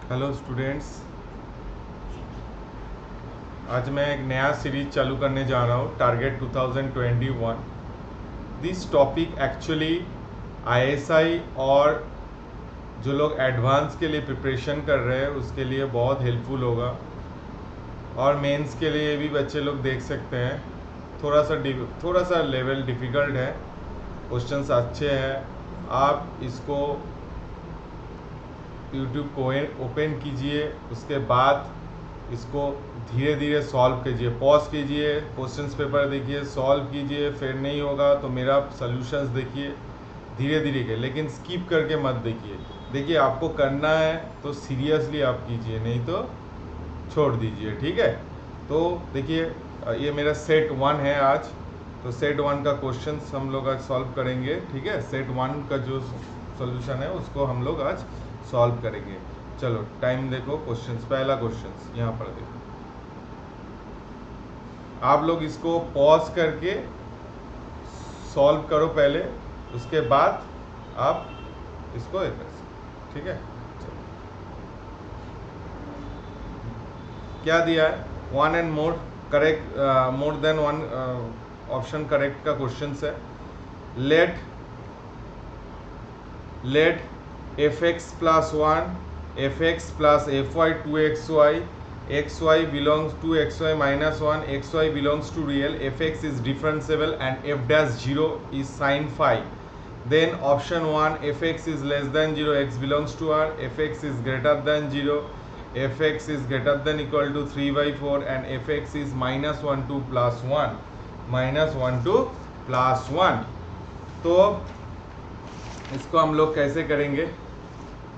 Hello students. आज मैं एक नया सीरीज चालू करने जा रहा हूँ, target 2021। This topic actually ISI और जो लोग एडवांस के लिए प्रिपरेशन कर रहे हैं उसके लिए बहुत हेल्पफुल होगा, और मेंस के लिए भी बच्चे लोग देख सकते हैं। थोड़ा सा लेवल डिफ़िकल्ट है, क्वेश्चंस अच्छे हैं। आप इसको यूट्यूब को ओपन कीजिए, उसके बाद इसको धीरे धीरे सॉल्व कीजिए, पॉज कीजिए, क्वेश्चंस पेपर देखिए, सॉल्व कीजिए, फिर नहीं होगा तो मेरा सॉल्यूशंस देखिए, धीरे धीरे के, लेकिन स्किप करके मत देखिए। देखिए आपको करना है तो सीरियसली आप कीजिए, नहीं तो छोड़ दीजिए, ठीक है। तो देखिए ये मेरा सेट 1 है आज, तो सेट 1 का क्वेश्चन हम लोग आज सॉल्व करेंगे, ठीक है। सेट 1 का जो सॉल्यूशन है उसको हम लोग आज सॉल्व करेंगे। चलो टाइम देखो, क्वेश्चंस, पहला क्वेश्चन यहाँ पर देखो। आप लोग इसको पॉज करके सॉल्व करो पहले, उसके बाद आप इसको कर सकते, ठीक है। चलो क्या दिया है, 1 and more correct, more than 1 option correct का क्वेश्चन है। Let fx plus 1 fx plus fy 2xy xy belongs to xy minus 1 xy belongs to real, fx is differentiable and f dash 0 is sin phi. Then option 1, fx is less than 0, x belongs to r, fx is greater than 0, fx is greater than equal to 3/4 and fx is minus 1 to plus 1, minus 1 to plus 1। तो इसको हम लोग कैसे करेंगे,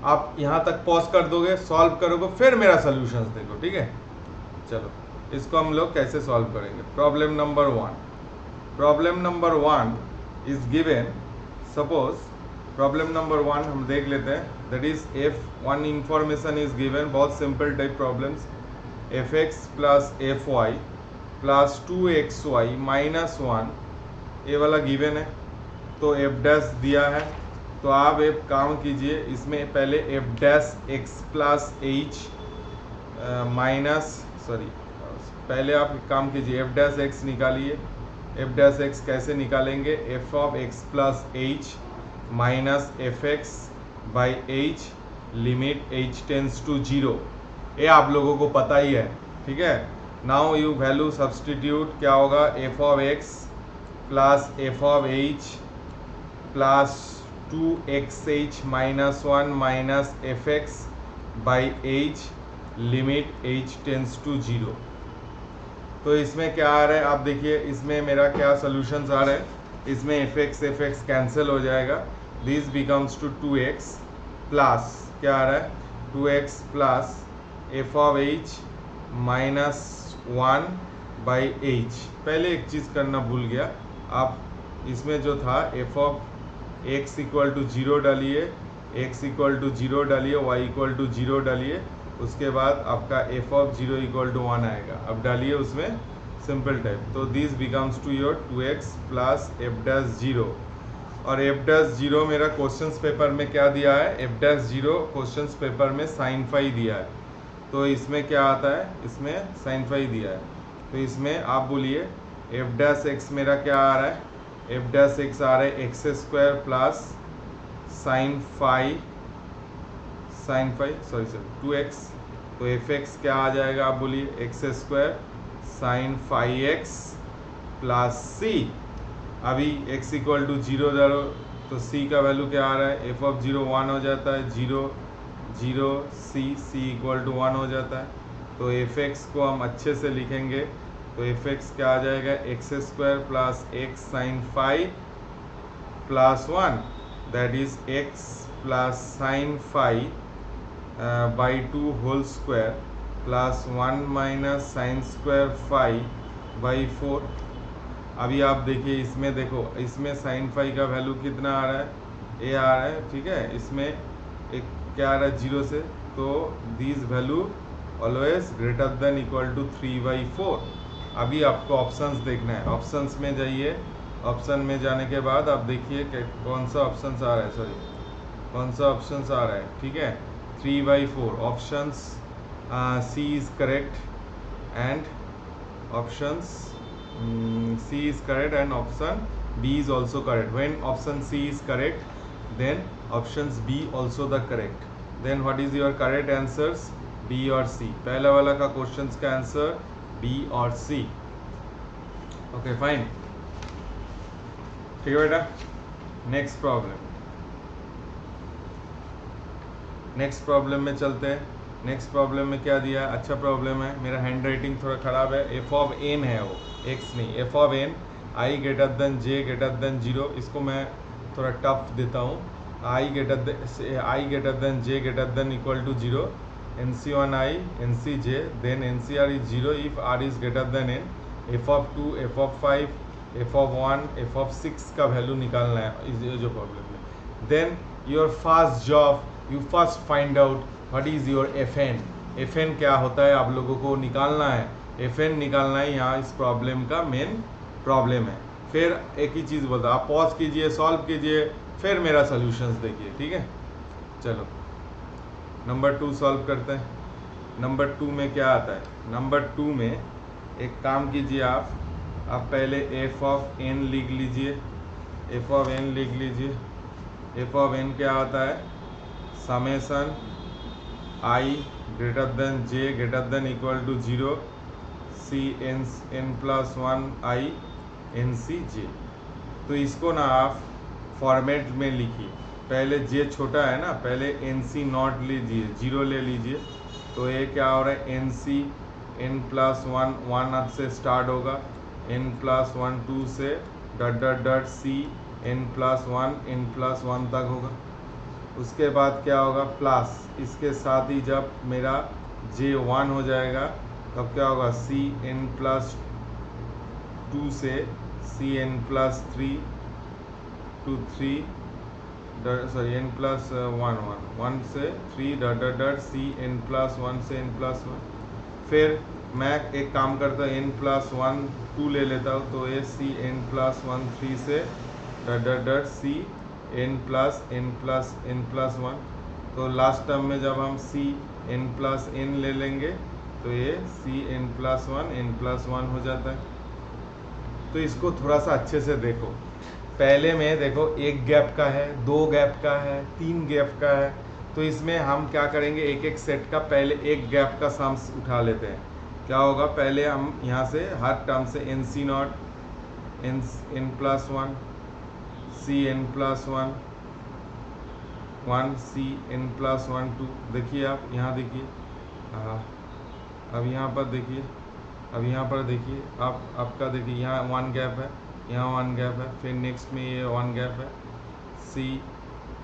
आप यहाँ तक pause कर दोगे, सॉल्व करोगे, फिर मेरा सॉल्यूशंस देखो, ठीक है। चलो इसको हम लोग कैसे सॉल्व करेंगे। Problem number 1 is given. Suppose problem number 1 हम देख लेते हैं। That is F1 information is given, बहुत simple type problems. fx plus fy plus 2xy minus 1, ये वाला गिवन है, तो f डैश दिया है। तो आप एक काम कीजिए, इसमें पहले f dash x plus h पहले आप एक काम कीजिए, f डैश एक्स निकालिए। f डैश एक्स कैसे निकालेंगे, f of x plus h minus f x by h, limit h tends to 0। ये आप लोगों को पता ही है, ठीक है। नाउ यू वैल्यू सब्सटीट्यूट, क्या होगा, f of x plus f of h plus 2xh minus 1 minus f x by h, limit h tends to 0। तो इसमें क्या आ रहा है, आप देखिए इसमें मेरा क्या सोल्यूशंस आ रहा है। इसमें एफ एक्स कैंसिल हो जाएगा, this becomes to 2x plus क्या आ रहा है, 2x plus f of H minus 1 by H. पहले एक चीज़ करना भूल गया, आप इसमें जो था f of x equal to 0 डालिए, x इक्वल टू 0 डालिए, y इक्वल टू 0 डालिए, उसके बाद आपका f ऑफ 0 इक्वल टू 1 आएगा। अब डालिए उसमें सिंपल टाइप, तो this becomes to your 2x plus f dash 0। और एफ डैश 0 मेरा क्वेश्चंस पेपर में क्या दिया है, एफ डैश 0 क्वेश्चंस पेपर में साइन फाई दिया है। तो इसमें क्या आता है, इसमें साइन फाई दिया है। तो इसमें आप बोलिए एफ डैश एक्स मेरा क्या आ रहा है, एफ डैश एक्स आ रहा है x square plus sine phi 2x। तो एफ एक्स क्या आ जाएगा, आप बोलिए x square sine phi x plus c. अभी x इक्वल टू 0 डालो, तो c का वैल्यू क्या आ रहा है, एफ ऑफ 0 1 हो जाता है, 0 0 c इक्वल टू 1 हो जाता है। तो एफ एक्स को हम अच्छे से लिखेंगे, तो एफ एक्स क्या आ जाएगा, x square plus x sine phi plus 1, that is x plus sine phi by 2 whole square plus 1 minus sine square phi by 4। अभी आप देखिए इसमें, देखो इसमें साइन फाई का वैल्यू कितना आ रहा है, ए आ रहा है, ठीक है। इसमें एक क्या आ रहा है 0 से, तो this value always greater than equal to 3/4। अभी आपको ऑप्शंस देखना है, ऑप्शंस में जाइए, ऑप्शन में जाने के बाद आप देखिए कौन सा ऑप्शंस आ रहा है, कौन सा ऑप्शंस आ रहा है, ठीक है। 3/4 options C is correct and options C is correct and option B is also correct. When option C is correct, then options B also the correct. Then what is your correct answers? B और C. पहला वाला का questions का answer B और C. Okay fine, ठीक है बेटा. Next problem में चलते हैं. नेक्स्ट प्रॉब्लम में क्या दिया? अच्छा प्रॉब्लम है, मेरा हैंड राइटिंग थोड़ा ख़राब है. एफ ऑफ एन है वो, एक्स नहीं, F of N I greater than j greater then 0. इसको मैं थोड़ा टफ देता हूँ. आई greater than j greater than equal to 0, NC1I NCJ, then NCR is 0 if R is greater than n. F of 2, F of 5, F of 1, F of 6 का value निकालना है इस जो प्रॉब्लम में. Then your first job, you first find out what is your FN. FN क्या होता है आप लोगों को निकालना है. FN निकालना है, यहाँ इस प्रॉब्लम का मेन प्रॉब्लम है. फिर एक ही चीज़ बोलता, आप पॉज कीजिए, सॉल्व कीजिए, फिर मेरा सोल्यूशंस देखिए, ठीक है. चलो नंबर 2 सॉल्व करते हैं. नंबर 2 में क्या आता है? नंबर 2 में एक काम कीजिए, आप पहले एफ ऑफ एन लिख लीजिए. एफ ऑफ एन लिख लीजिए. एफ ऑफ एन क्या होता है? Summation i greater than j greater than equal to 0 c n plus 1 i n c j. तो इसको ना आप फॉर्मेट में लिखिए. पहले जे छोटा है ना, पहले एन सी नॉट लीजिए, 0 ले लीजिए. तो ये क्या हो रहा है? एन सी एन प्लस 1 से स्टार्ट होगा, एन प्लस 1 2 से डट डट डट सी एन प्लस 1 तक होगा. उसके बाद क्या होगा? प्लस इसके साथ ही जब मेरा जे 1 हो जाएगा तब क्या होगा? सी एन प्लस 2 से C n plus 3 to 3 sorry n plus 1 से 3 डट डट डट सी एन प्लस 1 से एन प्लस 1. फिर मैं एक काम करता हूँ, एन प्लस 1 2 ले लेता हूँ. तो ये सी एन प्लस 1 3 से डट डट डट सी एन प्लस 1. तो लास्ट टर्म में जब हम सी एन प्लस एन ले लेंगे तो ये सी एन प्लस 1 हो जाता है. तो इसको थोड़ा सा अच्छे से देखो. पहले में देखो 1 गैप का है, 2 गैप का है, 3 गैप का है. तो इसमें हम क्या करेंगे? एक सेट का पहले 1 गैप का सम्स उठा लेते हैं. क्या होगा? पहले हम यहाँ से हर टर्म से n C nought n plus 1 C n plus 1 C n plus 1 2. देखिए आप यहाँ देखिए, अब यहाँ पर देखिए, अब यहाँ पर देखिए, आपका देखिए यहाँ 1 गैप है, यहाँ 1 गैप है. फिर नेक्स्ट में ये 1 गैप है, सी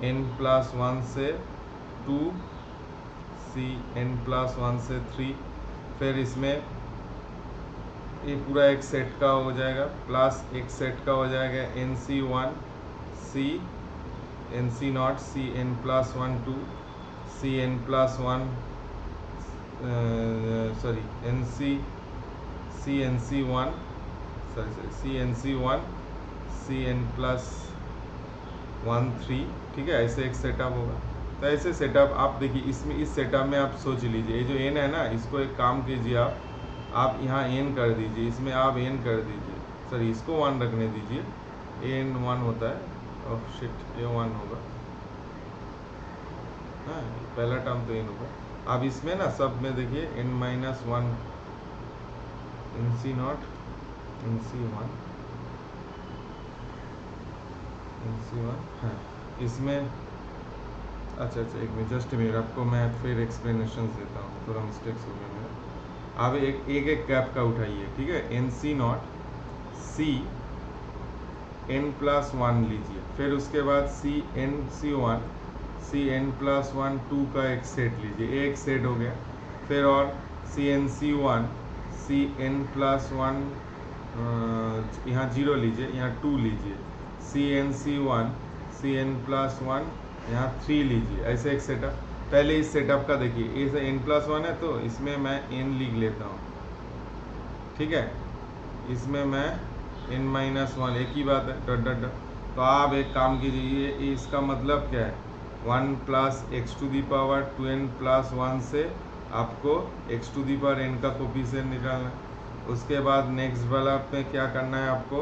एन प्लस 1 से 2 सी एन प्लस 1 से 3. फिर इसमें ये पूरा एक सेट का हो जाएगा, प्लस एक सेट का हो जाएगा n C 1 C n C nought C n plus 1 2 C n plus 1 sorry n C 1 C n C 1 C n plus 1 3. ठीक है, ऐसे एक सेटअप होगा. तो ऐसे सेटअप आप देखिए, इसमें इस सेटअप में आप सोच लीजिए, ये जो एन है ना, इसको एक काम कीजिए, आप यहाँ एन कर दीजिए, इसमें आप एन कर दीजिए. सॉरी, इसको 1 रखने दीजिए, एन 1 होता है. ओह शिट, ये 1 होगा. हाँ, पहला टर्म तो एन होगा. अब इसमें ना सब में देखिए n minus 1 n C nought n C 1 n C 1. हाँ, इसमें अच्छा एक मिनट, जस्ट मिनट, आपको मैं फिर एक्सप्लेनेशन देता हूँ, थोड़ा मिस्टेक्स हो गया मेरा. आप एक गैप का उठाइए, ठीक है. N C nought C n plus 1 लीजिए. फिर उसके बाद C n C 1 C n plus 1 2 का एक सेट लीजिए, एक सेट हो गया. फिर और C n C 1 C n plus 1 यहाँ 0 लीजिए, यहाँ 2 लीजिए. C n C 1 C n plus 1 यहाँ 3 लीजिए. ऐसे एक सेटअप. पहले इस सेटअप का देखिए, ये एन प्लस 1 है तो इसमें मैं एन लिख लेता हूँ, ठीक है. इसमें मैं एन माइनस 1, एक ही बात है, डट डट डट. तो आप एक काम कीजिए, इसका मतलब क्या है? 1 plus x to the power 2n plus 1 से आपको x to the power n का कोफिशिएंट निकालना है। उसके बाद नेक्स्ट वाला पे क्या करना है आपको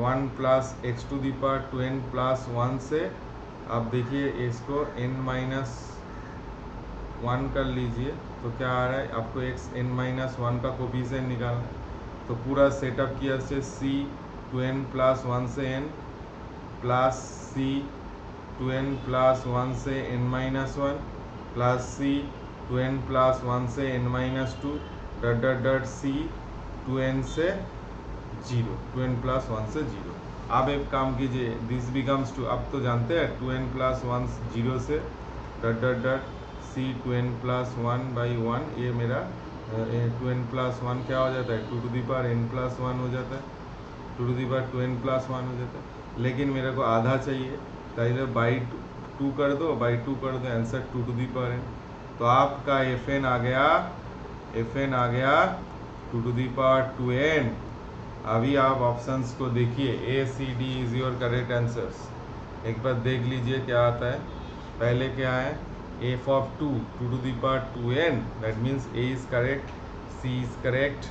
1 plus x to the power 2n plus 1 से आप देखिए इसको n माइनस 1 कर लीजिए तो क्या आ रहा है आपको x n माइनस 1 का कोफिशिएंट निकालना है। तो पूरा सेटअप किया से c 2n प्लस 1 से n plus c 2n plus 1 से n minus 1 plus c 2n plus 1 से n माइनस 2 डट डट डट c 2n से 0 2n प्लस 1 से 0। अब एक काम कीजिए दिस बिकम्स टू, अब तो जानते हैं 2n प्लस 1 0 से डट डट डट c 2n प्लस 1 बाई 1, ये मेरा 2n प्लस 1 क्या हो जाता है 2 to the power n plus 1 हो जाता है, 2 to the power 2n plus 1 हो जाता है। लेकिन मेरे को आधा चाहिए तो इधर बाई 2 कर दो, बाई 2 कर दो, answer 2 to the power n। तो आपका fn आ गया 2 टू दी पावर 2n। अभी आप ऑप्शंस को देखिए A C D is your correct answers. एक बार देख लीजिए क्या आता है। पहले क्या है f of 2 2 to the power 2n, that means a is correct, c is correct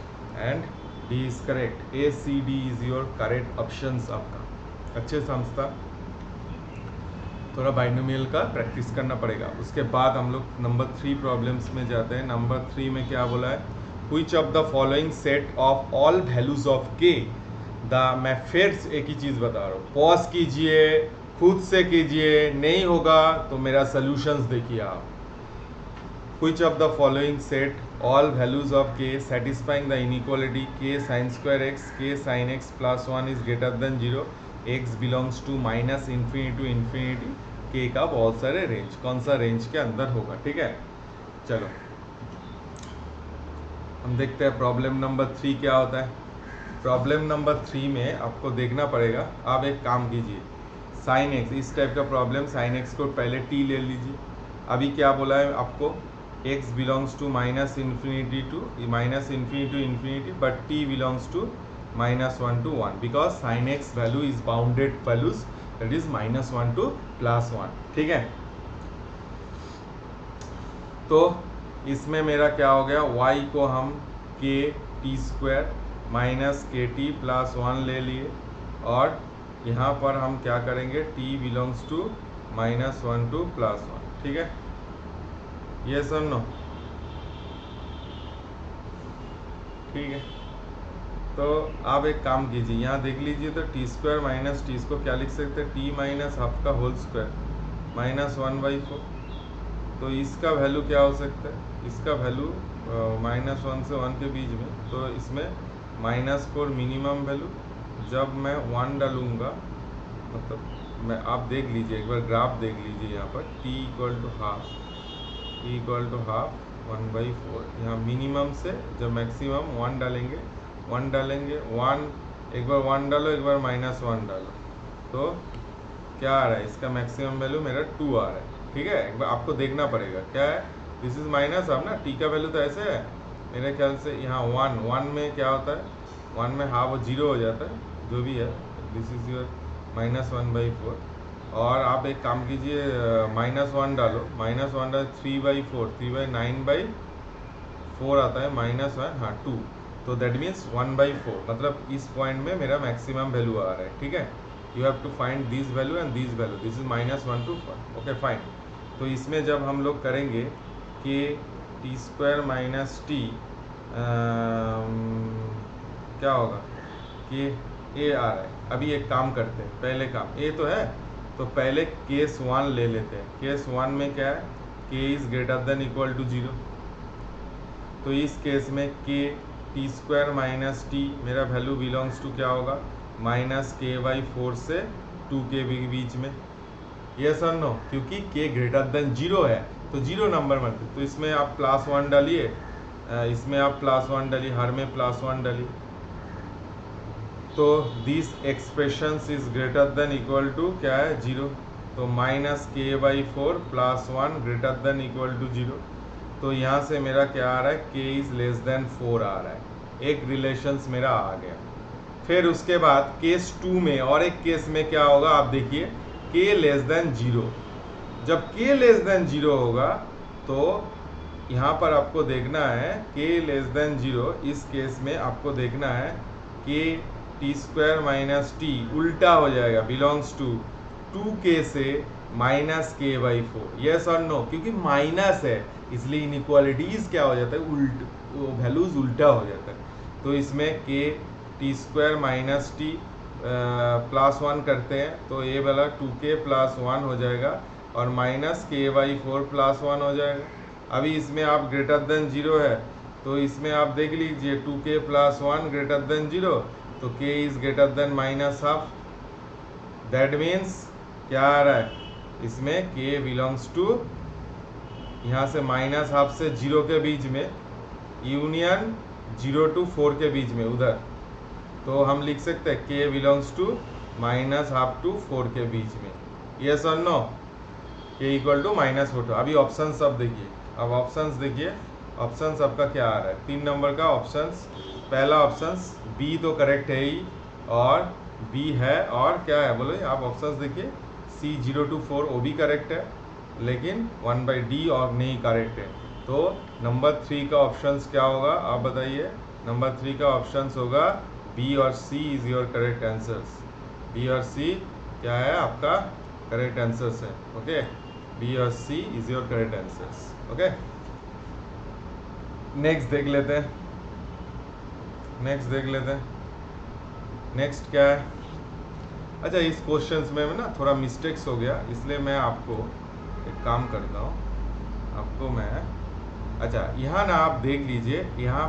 and d is correct। a c d is your correct options आपका। अच्छे समझता, थोड़ा बाइनोमियल का प्रैक्टिस करना पड़ेगा। उसके बाद हम लोग नंबर 3 प्रॉब्लम्स में जाते हैं। नंबर 3 में क्या बोला है Which of the following set of all values of k मैं फिर एक ही चीज़ बता रहा हूँ, पॉज कीजिए, खुद से कीजिए, नहीं होगा तो मेरा सॉल्यूशंस देखिए आप। Which of the following set all values of k satisfying the inequality k sin square x k sin x plus 1 is greater than 0 x belongs to minus infinity to infinity k का बहुत सारे range, कौन सा range के अंदर होगा। ठीक है, चलो हम देखते हैं प्रॉब्लम नंबर 3 क्या होता है। प्रॉब्लम नंबर 3 में आपको देखना पड़ेगा, आप एक काम कीजिए साइन एक्स, इस टाइप का प्रॉब्लम साइन एक्स को पहले टी ले लीजिए। अभी क्या बोला है आपको x belongs to minus infinity to infinity but t belongs to -1 to 1 because sine x value is bounded values that is -1 to +1। ठीक है, तो इसमें मेरा क्या हो गया y को हम k t स्क्वायर माइनस के टी प्लस 1 ले लिए और यहाँ पर हम क्या करेंगे t बिलोंग्स टू -1 to +1। ठीक है, ये सब नो ठीक है। तो आप एक काम कीजिए, यहाँ देख लीजिए तो टी स्क्वायर माइनस टी को क्या लिख सकते हैं टी माइनस हाफ का होल स्क्वायर -1/4। तो इसका वैल्यू क्या हो सकता है, इसका वैल्यू -1 से 1 के बीच में, तो इसमें -4 मिनिमम वैल्यू। जब मैं 1 डालूंगा मतलब मैं, आप देख लीजिए एक बार ग्राफ देख लीजिए यहाँ पर t इक्वल टू हाफ 1/4। यहाँ मिनिमम से जब मैक्सिमम 1 डालेंगे 1 एक बार 1 डालो, एक बार -1 डालो, तो क्या आ रहा है इसका मैक्सिमम वैल्यू मेरा 2 आ रहा है। ठीक है, एक बार आपको देखना पड़ेगा क्या है, दिस इज माइनस अब ना टी का वैल्यू तो ऐसे है मेरे ख्याल से। यहाँ 1 में क्या होता है, 1 में हाफ 0 हो जाता है, जो भी है दिस इज योर -1/4। और आप एक काम कीजिए -1 डालो, -1 डालो 3/4 3/9/4 आता है -1, हाँ 2, तो दैट मीन्स 1/4, मतलब इस पॉइंट में मेरा मैक्सिमम वैल्यू आ रहा है। ठीक है, you have to find this value and this value, this is -1 to 1। Okay fine, तो इसमें जब हम लोग करेंगे कि टी स्क्वायर माइनस टी क्या होगा कि ए आ रहा है। अभी एक काम करते हैं, पहले काम ए तो है तो पहले केस 1 ले लेते हैं। केस 1 में क्या है, k is greater than equal to 0, तो इस केस में k t square minus t मेरा वैल्यू बिलोंग्स टू क्या होगा -k/4 से 2 के बीच में। यस और नो, क्योंकि k ग्रेटर देन 0 है तो 0 नंबर बनते, तो इसमें आप +1 डालिए, इसमें आप +1 डालिए, हर में +1 डालिए, तो this expression is greater than equal to क्या है 0, तो -k/4 +1 greater than equal to 0। तो यहाँ से मेरा क्या आ रहा है k इज लेस देन 4 आ रहा है, एक रिलेशंस मेरा आ गया। फिर उसके बाद केस 2 में और एक केस में क्या होगा आप देखिए k लेस देन 0, जब k लेस देन 0 होगा तो यहाँ पर आपको देखना है k लेस देन 0, इस केस में आपको देखना है k T square minus T उल्टा हो जाएगा, बिलोंग्स टू 2k से माइनस k बाई 4। यस और नो? क्योंकि माइनस है इसलिए इनइक्वालिटीज क्या हो जाता है, वैल्यूज उल्टा हो जाता है। तो इसमें k T square minus T plus 1 करते हैं तो ये वाला 2k प्लस 1 हो जाएगा और माइनस k बाई 4 प्लस 1 हो जाएगा। अभी इसमें आप ग्रेटर देन 0 है तो इसमें आप देख लीजिए 2k प्लस 1 ग्रेटर देन 0, तो k is greater then minus half. That means क्या आ रहा है इसमें k बिलोंग्स टू यहाँ से माइनस हाफ से 0 के बीच में, यूनियन 0 to 4 के बीच में उधर। तो हम लिख सकते हैं k belongs to minus half to 4 के बीच में। यस और no? k equal to minus 4। अभी ऑप्शन सब देखिए, अब ऑप्शंस देखिए, ऑप्शंस आपका क्या आ रहा है 3 नंबर का ऑप्शंस। पहला ऑप्शंस बी तो करेक्ट है ही, और बी है, और क्या है बोलो आप ऑप्शंस देखिए, सी 0 to 4 वो भी करेक्ट है, लेकिन 1/d और नहीं करेक्ट है। तो नंबर 3 का ऑप्शंस क्या होगा आप बताइए? नंबर 3 का ऑप्शंस होगा बी और C is your correct answers. B और सी क्या है आपका करेक्ट आंसर्स है। ओके, बी और C is your correct answers. Okay, next देख लेते हैं, नेक्स्ट क्या है? अच्छा, इस क्वेश्चंस में ना थोड़ा मिस्टेक्स हो गया, इसलिए मैं आपको एक काम करता हूँ, आपको मैं अच्छा यहाँ ना आप देख लीजिए, यहाँ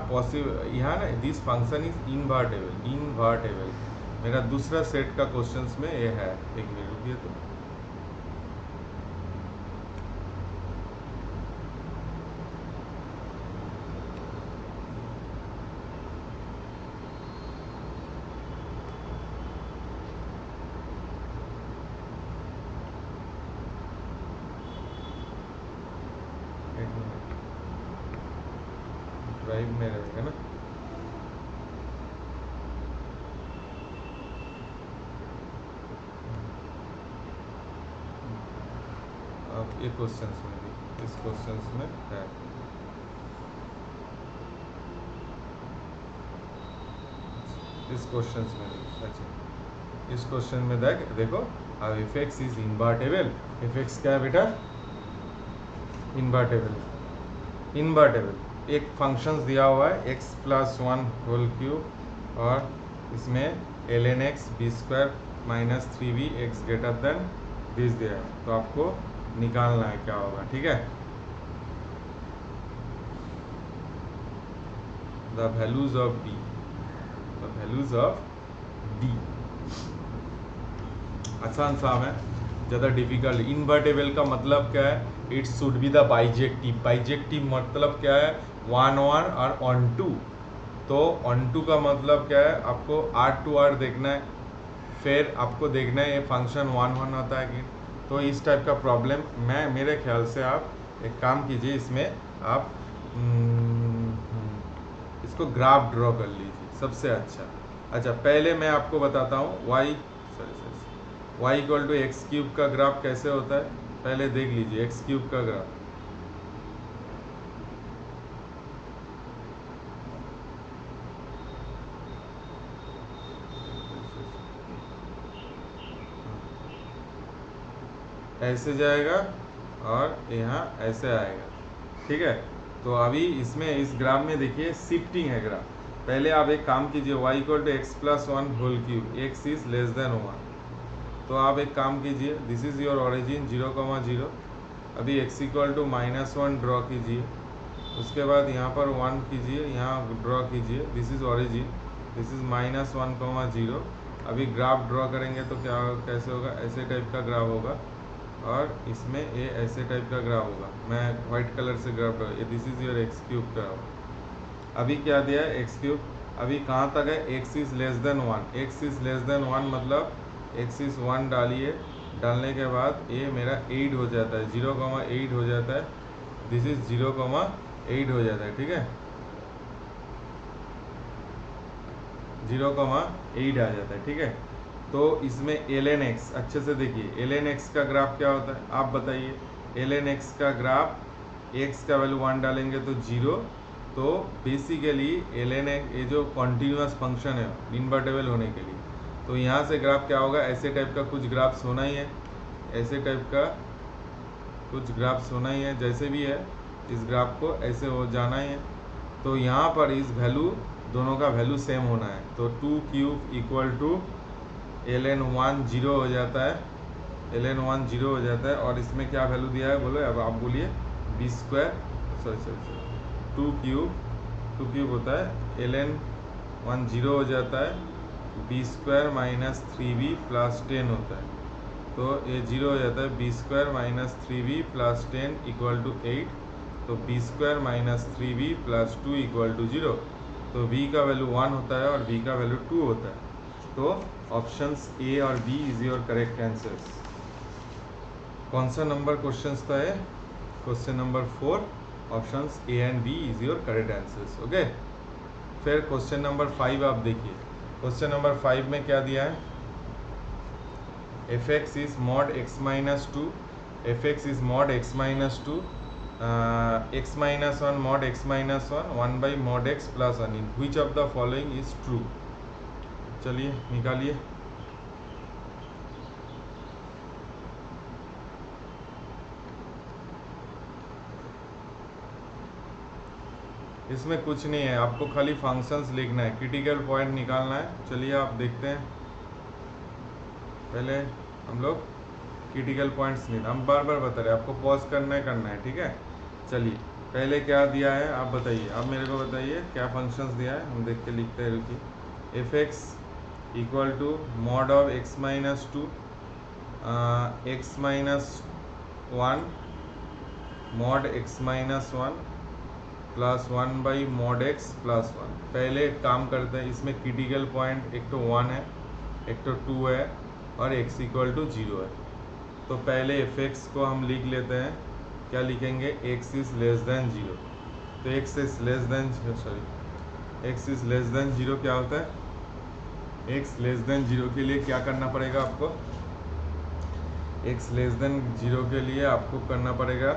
यहाँ ना दिस फंक्शन इज इनवर्टेबल। मेरा दूसरा सेट का क्वेश्चंस में ये है, एक मिनट रुकिए तो। ड्राइव में रहेगा ना, अब ये क्वेश्चंस में भी, इस क्वेश्चंस में है इस क्वेश्चंस में भी। अच्छा, इस क्वेश्चन में देखो अब F x is invertible. F x क्या है बेटा? इनवर्टेबल। एक फंक्शंस दिया हुआ है x प्लस 1 होल क्यूब, और इसमें ln x b square minus 3b x greater than this दिया है, तो आपको निकालना है क्या होगा। ठीक है, the values of d, the values of d। आसान सा है, ज़्यादा डिफिकल्ट। इनवर्टेबल का मतलब क्या है? It should be the bijective. Bijective मतलब क्या है? 1 1 और ऑन टू। तो ऑन टू का मतलब क्या है? आपको R to R देखना है, फिर आपको देखना है ये फंक्शन 1 1 होता है कि। तो इस टाइप का प्रॉब्लम मेरे ख्याल से आप एक काम कीजिए, इसमें आप इसको ग्राफ ड्रॉ कर लीजिए, सबसे अच्छा। पहले मैं आपको बताता हूँ y equal to x cube का ग्राफ कैसे होता है, पहले देख लीजिए एक्स क्यूब का ग्राफ। ऐसे जाएगा और यहाँ ऐसे आएगा। ठीक है, तो अभी इसमें इस ग्राफ में देखिए शिफ्टिंग है ग्राफ। पहले आप एक काम कीजिए, y equal to x plus 1 whole cube, x is less than 1। तो आप एक काम कीजिए, दिस इज योर ओरिजिन 0,0। अभी x इक्वल टू -1 ड्रॉ कीजिए, उसके बाद यहाँ पर 1 कीजिए, यहाँ ड्रॉ कीजिए, this is origin, this is -1,0। अभी ग्राफ ड्रॉ करेंगे तो क्या कैसे होगा? ऐसे टाइप का ग्राफ होगा, और इसमें ये ऐसे टाइप का ग्राफ होगा। मैं व्हाइट कलर से graph draw, this is your x cube graph. अभी क्या दिया है? X cube. अभी कहाँ तक है? X is less than 1। X is less than 1 मतलब एक्स इज 1 डालिए, डालने के बाद ये मेरा 8 हो जाता है, 0,8 हो जाता है, दिस इज 0,8 हो जाता है। ठीक है, 0,8 आ जाता है। ठीक है, तो इसमें ln x, अच्छे से देखिए ln x का ग्राफ क्या होता है आप बताइए। ln x का ग्राफ, x का वैल्यू 1 डालेंगे तो 0। तो बेसिकली ln x ये जो कॉन्टीन्यूअस फंक्शन है इन्वर्टेबल होने के लिए, तो यहाँ से ग्राफ क्या होगा, ऐसे टाइप का कुछ ग्राफ्स होना ही है, ऐसे टाइप का कुछ ग्राफ्स होना ही है, जैसे भी है इस ग्राफ को ऐसे हो जाना ही है। तो यहाँ पर इस वैल्यू दोनों का वैल्यू सेम होना है, तो 2 क्यूब इक्वल टू ln 1 0 हो जाता है, ln 1 0 हो जाता है। और इसमें क्या वैल्यू दिया है बोलो, अब आप बोलिए बी स्क्वायर, सॉरी 2 क्यूब होता है, ln 1 0 हो जाता है, b square minus 3b plus 10 होता है, तो ये 0 हो जाता है, b square minus 3b plus 10 equal to 8, तो b square minus 3b plus 2 equal to 0। तो v का वैल्यू 1 होता है और v का वैल्यू 2 होता है। तो ऑप्शंस ए और B is your correct answers. कौन सा नंबर क्वेश्चन था ये, question number 4, options A and B is your correct answers. Okay, फिर क्वेश्चन नंबर 5 आप देखिए। क्वेश्चन नंबर 5 में क्या दिया है, fx is mod x minus 2, fx is mod x minus 2, x minus 1 mod x minus 1 1 by mod x plus 1 in which of the following is true। चलिए निकालिए। इसमें कुछ नहीं है, आपको खाली फंक्शंस लिखना है, क्रिटिकल पॉइंट निकालना है। चलिए आप देखते हैं, पहले हम लोग क्रिटिकल पॉइंट्स नहीं, हम बार बार बता रहे हैं आपको, पॉज करना है, ठीक है। चलिए पहले क्या दिया है आप बताइए, आप मेरे को बताइए क्या फंक्शंस दिया है, हम देख के लिखते हैं। रुकिए, f x equal to mod of x minus 2 x minus 1 mod x minus 1 plus 1 by mod x plus 1। पहले एक काम करते हैं, इसमें क्रिटिकल पॉइंट एक तो 1 है, एक तो 2 है और x इक्वल टू 0 है। तो पहले एफ एक्स को हम लिख लेते हैं, क्या लिखेंगे, x इज लेस देन 0। तो x is less then x is less then 0 क्या होता है, x लेस देन 0 के लिए क्या करना पड़ेगा आपको, x लेस देन 0 के लिए आपको करना पड़ेगा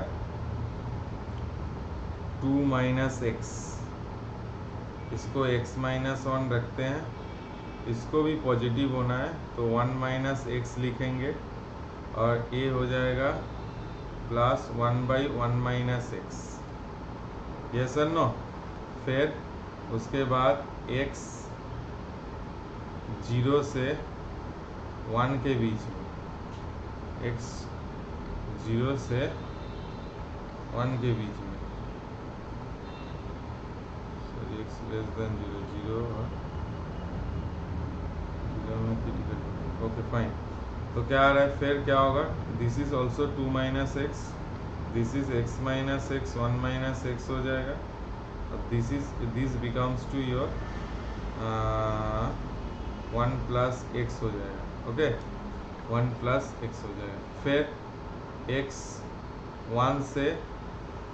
2 माइनस एक्स, इसको x माइनस 1 रखते हैं, इसको भी पॉजिटिव होना है तो 1 माइनस एक्स लिखेंगे और a हो जाएगा plus 1 by 1 minus x, yes और नो। फिर उसके बाद x 0 से 1 के बीच में, x 0 से 1 के बीच में, सॉरी x लेस देन 0 0 और 0 में क्रिटिकल, ओके फाइन। तो क्या आ रहा है, फिर क्या होगा, this is also 2 minus x, this is x minus x, 1 minus x हो जाएगा, और this becomes to your 1 plus x हो जाएगा। ओके, 1 प्लस एक्स हो जाएगा। फिर x 1 से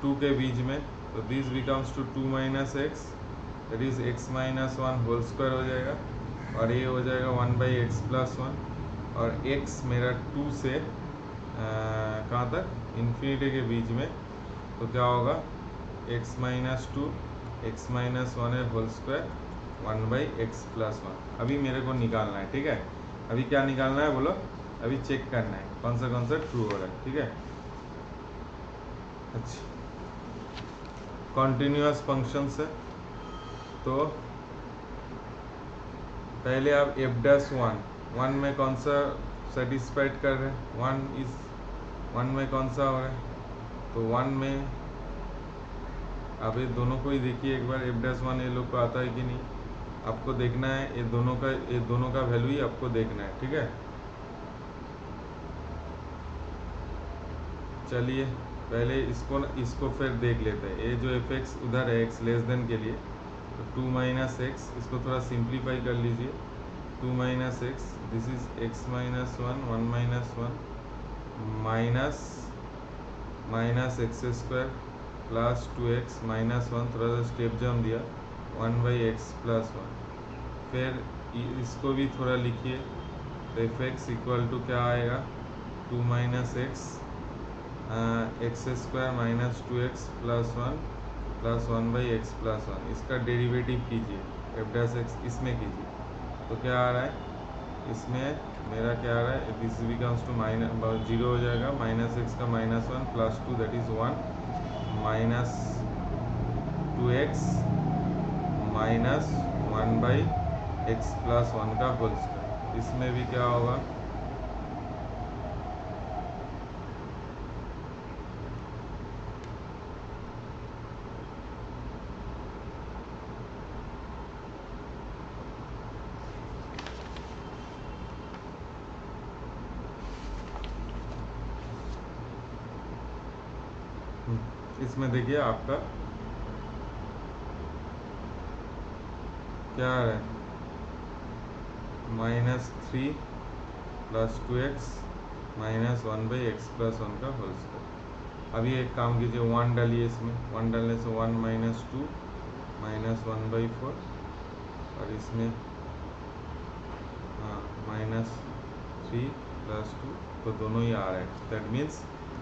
2 के बीच में, तो this becomes to 2 minus x, that is x minus 1 whole square हो जाएगा, और ये हो जाएगा 1 बाई एक्स प्लस 1, और x मेरा 2 से कहाँ तक, इन्फिनिटी के बीच में, तो क्या होगा, x माइनस 2 एक्स माइनस 1 है whole square 1 by x plus 1। अभी मेरे को निकालना है, ठीक है, अभी क्या निकालना है बोलो, अभी चेक करना है कौन सा ट्रू हो रहा है, ठीक है। अच्छा, कॉन्टिन्यूअस फंक्शन है, तो पहले आप एफ डैश 1 में कौन सा सेटिस्फाइड कर रहे हैं, 1 में कौन सा हो रहा है, तो 1 में आप ये दोनों को ही देखिए एक बार, एफ डैश 1 ये लोग को आता है कि नहीं, आपको देखना है, ये दोनों का वैल्यू ही आपको देखना है, ठीक है। चलिए पहले इसको फिर देख लेते हैं, ये जो एफ एक्स उधर है एक्स लेस देन के लिए, तो 2 माइनस एक्स, इसको थोड़ा सिंप्लीफाई कर लीजिए, 2 minus x, this is x minus 1 minus 1 minus x square plus 2x minus 1, थोड़ा सा स्टेप जम दिया, 1 बाई एक्स प्लस 1। फिर इसको भी थोड़ा लिखिए, तो एफ एक्स इक्वल टू क्या आएगा, 2 minus x square minus 2x plus 1 plus 1/x plus 1। इसका डेरिवेटिव कीजिए, एफ डैश एक्स इसमें कीजिए, तो क्या आ रहा है इसमें मेरा क्या आ रहा है, दिस बिकम्स टू माइनस 0 हो जाएगा, माइनस एक्स का minus 1 plus 2 that is 1 minus 2x minus 1/x plus 1 का होल स्क्वायर। इसमें भी क्या होगा, इसमें देखिए आपका क्या आ रहा है, -3 plus 2x minus 1/x plus 1 का होल स्क्वायर। अभी एक काम कीजिए, 1 डालिए इसमें, 1 डालने से 1 माइनस 2 माइनस 1/4 और इसमें हाँ -3 प्लस 2, तो दोनों ही आ रहा है। दैट मीन्स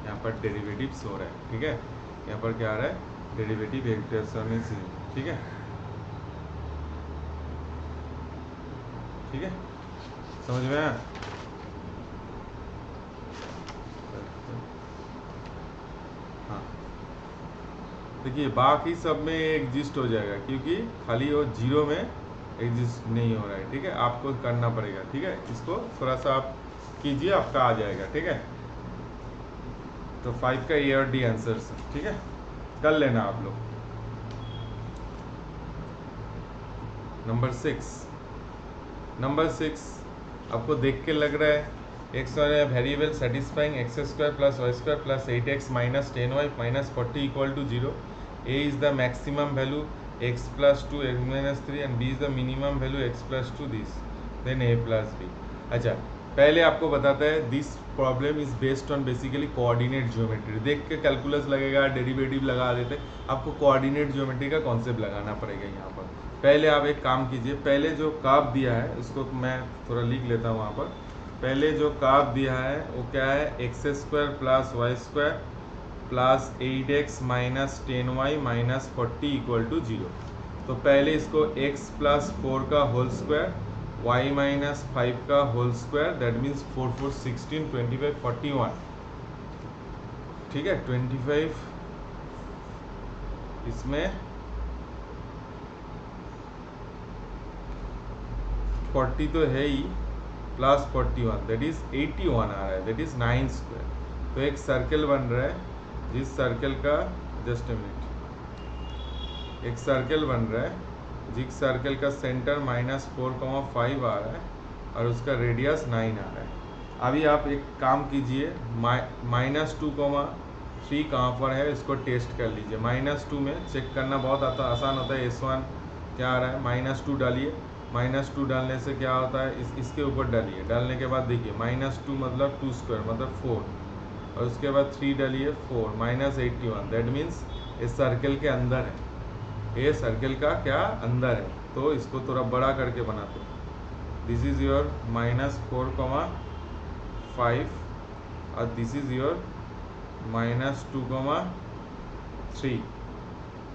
यहाँ पर डेरिवेटिव्स हो रहा है, ठीक है। यहाँ पर क्या आ रहा है, डेरिवेटिव एक जैसा, ठीक है, ठीक है, समझ में आया। हाँ देखिए बाकी सब में एग्जिस्ट हो जाएगा, क्योंकि खाली वो 0 में एग्जिस्ट नहीं हो रहा है, ठीक है, आपको करना पड़ेगा, ठीक है। इसको थोड़ा सा आप कीजिए, आपका आ जाएगा, ठीक है। तो 5 का ए और डी आंसर, ठीक है, कर लेना आप लोग। नंबर 6 आपको देख के लग रहा है एक्स और variable satisfying x square plus y square plus 8x minus 10y minus 40 equal to 0। A is the maximum value x plus 2 x minus 3 and B is the minimum value x plus 2 this then a plus b. अच्छा पहले आपको बताता है this problem is based on basically coordinate geometry. देख के calculus लगेगा, derivative लगा देते, आपको कोऑर्डिनेट ज्योमेट्री का कॉन्सेप्ट लगाना पड़ेगा यहाँ पर। पहले आप एक काम कीजिए, पहले जो कर्व दिया है उसको मैं थोड़ा लिख लेता हूँ वहाँ पर। पहले जो कर्व दिया है वो क्या है, x square plus y square plus 8x minus 10y minus 40 equal to 0। तो पहले इसको x प्लस 4 का होल स्क्वायर y माइनस 5 का होल स्क्वायर दैट मीन्स 4 4 16 25 41, ठीक है। 25 इसमें 40 तो है ही, प्लस 41 दैट इज 81 आ रहा है, दैट इज 9 स्क्वायर। तो एक सर्कल बन रहा है, जिस सर्कल का जस्ट ए मिनट, एक सर्कल बन रहा है जिस सर्कल का सेंटर -4,5 आ रहा है और उसका रेडियस 9 आ रहा है। अभी आप एक काम कीजिए, -2,3 कहाँ पर है इसको टेस्ट कर लीजिए। -2 में चेक करना बहुत आसान होता है। S1 क्या आ रहा है, -2 डालिए, -2 डालने से क्या होता है, इसके ऊपर डालिए, डालने के बाद देखिए -2 मतलब 2 स्क्वायर मतलब 4 और उसके बाद 3 डालिए 4 -81 दैट मीन्स इस सर्कल के अंदर है, ये सर्कल का क्या अंदर है। तो इसको थोड़ा बड़ा करके बनाते हैं, दिस इज योर -4,5 और दिस इज योर -2,3।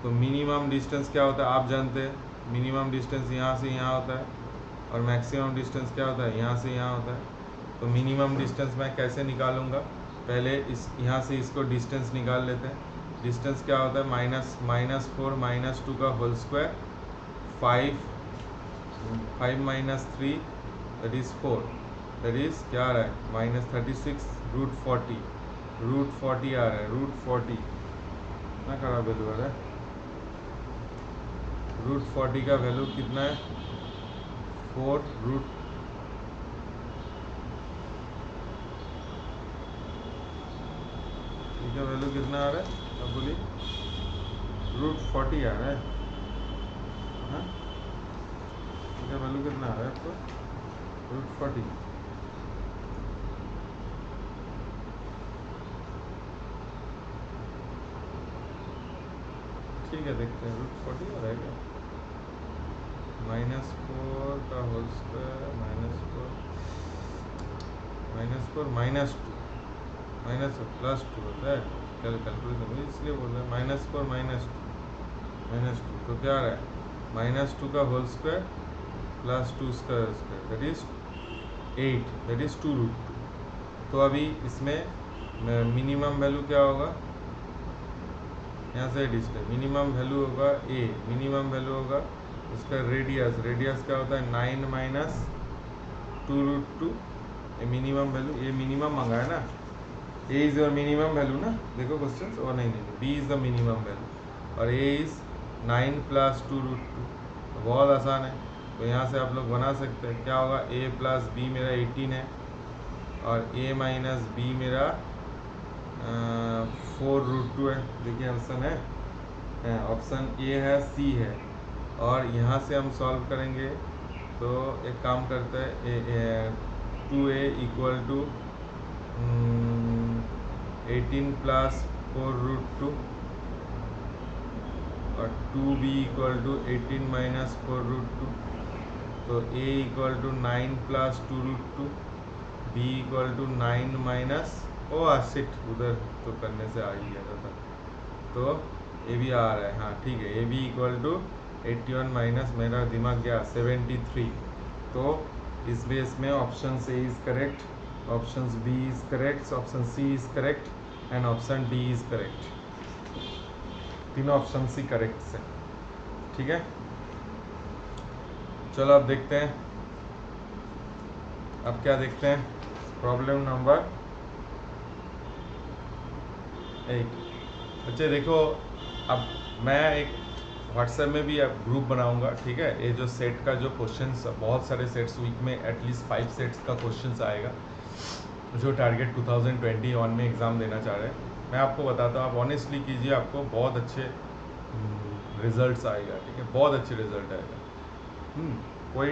तो मिनिमम डिस्टेंस क्या होता है आप जानते हैं, मिनिमम डिस्टेंस यहाँ से यहाँ होता है और मैक्सिमम डिस्टेंस क्या होता है, यहाँ से यहाँ होता है। तो मिनिमम डिस्टेंस मैं कैसे निकालूंगा, पहले इस यहाँ से इसको डिस्टेंस निकाल लेते हैं। डिस्टेंस क्या होता है, -4 -2 का whole square 5 minus 3 that is 4, that is क्या आ रहा है -36 √40 आ रहा है, √40 कितना खराब वैल्यू आ रहा है, √40 का वैल्यू कितना है 4 का वैल्यू कितना आ रहा है, अब बोलिए, √40 आ रहा है, हाँ इसका वैल्यू कितना आ रहा है आपको, √40। ठीक है देखते हैं, √40 आ रहा है क्या, -4 का होल स्क्वायर -4 -4 -2 +2 होता है, कैलकुलेशन इसलिए बोल रहे हैं -4 -2 तो क्या आ रहा है -2 का whole square +2 square that is 8 that is 2√2। तो अभी इसमें मिनिमम वैल्यू क्या होगा, यहाँ से डिस्टेंस मिनिमम वैल्यू होगा ए, मिनिमम वैल्यू होगा उसका रेडियस क्या होता है 9 - 2√2। ये मिनिमम वैल्यू, ये मिनिमम मांगा है ना, A is your minimum value ना, देखो क्वेश्चन, और नहीं B is the minimum value और ए इज 9 + 2√2। तो बहुत आसान है, तो यहाँ से आप लोग बना सकते हैं क्या होगा, a + b मेरा 18 है और a - b मेरा 4√2 है। देखिए ऑप्शन है, ऑप्शन ए है, सी है, और यहाँ से हम सॉल्व करेंगे तो एक काम करते हैं 2a = 18 + 4√2 और 2b = 18 - 4√2। तो a = 9 + 2√2, b = 9 - ओ शिट, उधर तो करने से आ ही गया था, तो ए भी आ रहा है, हाँ ठीक है, ए बी = 81 माइनस मेरा दिमाग गया 73। तो इस बेस में option A is correct, option B is correct, option C is correct and option D is correct. तीनों ऑप्शन सी करेक्ट है, ठीक है। चलो अब देखते हैं, अब क्या देखते हैं, प्रॉब्लम नंबर 8। बच्चे देखो, अब मैं एक व्हाट्सएप में भी अब ग्रुप बनाऊंगा, ठीक है। ये जो सेट का जो क्वेश्चंस, बहुत सारे सेट्स, वीक में एटलीस्ट 5 सेट्स का क्वेश्चंस आएगा जो टारगेट 2021 में एग्ज़ाम देना चाह रहे हैं। मैं आपको बताता हूँ, आप ऑनेस्टली कीजिए, आपको बहुत अच्छे रिजल्ट्स आएगा, ठीक है, बहुत अच्छे रिजल्ट आएगा। कोई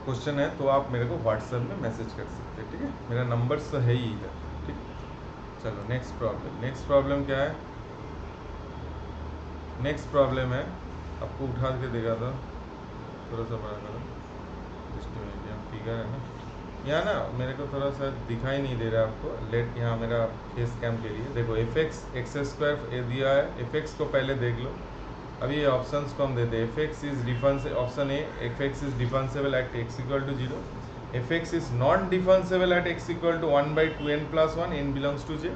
क्वेश्चन है तो आप मेरे को व्हाट्सएप में मैसेज कर सकते हैं, ठीक है, मेरा नंबर तो है ही इधर, ठीक। चलो नेक्स्ट प्रॉब्लम क्या है, नेक्स्ट प्रॉब्लम है, आपको उठा के देखा था, थोड़ा सा बड़ा करो, फिगर है ना, यहाँ ना मेरे को थोड़ा सा दिखाई नहीं दे रहा है आपको, लेट यहाँ मेरा फेस कैम के लिए देखो, x² दिया है, fx को पहले देख लो। अभी ये ऑप्शंस को हम देते हैं, fx is difference, option A, fx is differentiable at x = 0, fx is not differentiable at x = 1/2n + 1 n belongs to j,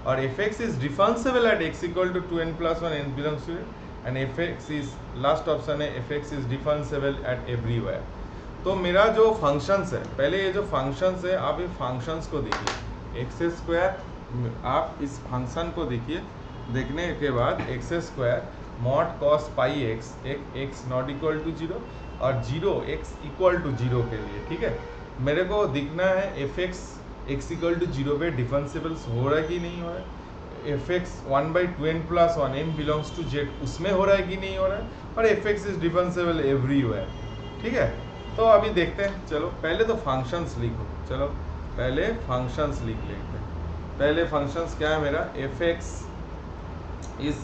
और fx is differentiable at x = 2n + 1 n belongs to j, and fx is, last option है, fx is differentiable at everywhere. तो मेरा जो functions है, पहले ये जो functions है, आप ये फंक्शंस को देखिए, x², आप इस फंक्शन को देखिए, देखने के बाद x² mod cos πx, एक x ≠ = 0 और 0 x = 0 के लिए, ठीक है। मेरे को दिखना है fx x = 0 पे डिफरेंशिएबल्स हो रहा है कि नहीं हो रहा है, fx 1/2n + 1 m belongs to z उसमें हो रहा है कि नहीं हो रहा है, और fx इज डिफरेंशिएबल एवरीवेयर, ठीक है। तो अभी देखते हैं, चलो पहले तो फंक्शंस लिखो, चलो पहले फंक्शंस लिख लेते हैं। पहले फंक्शंस क्या है मेरा, fx is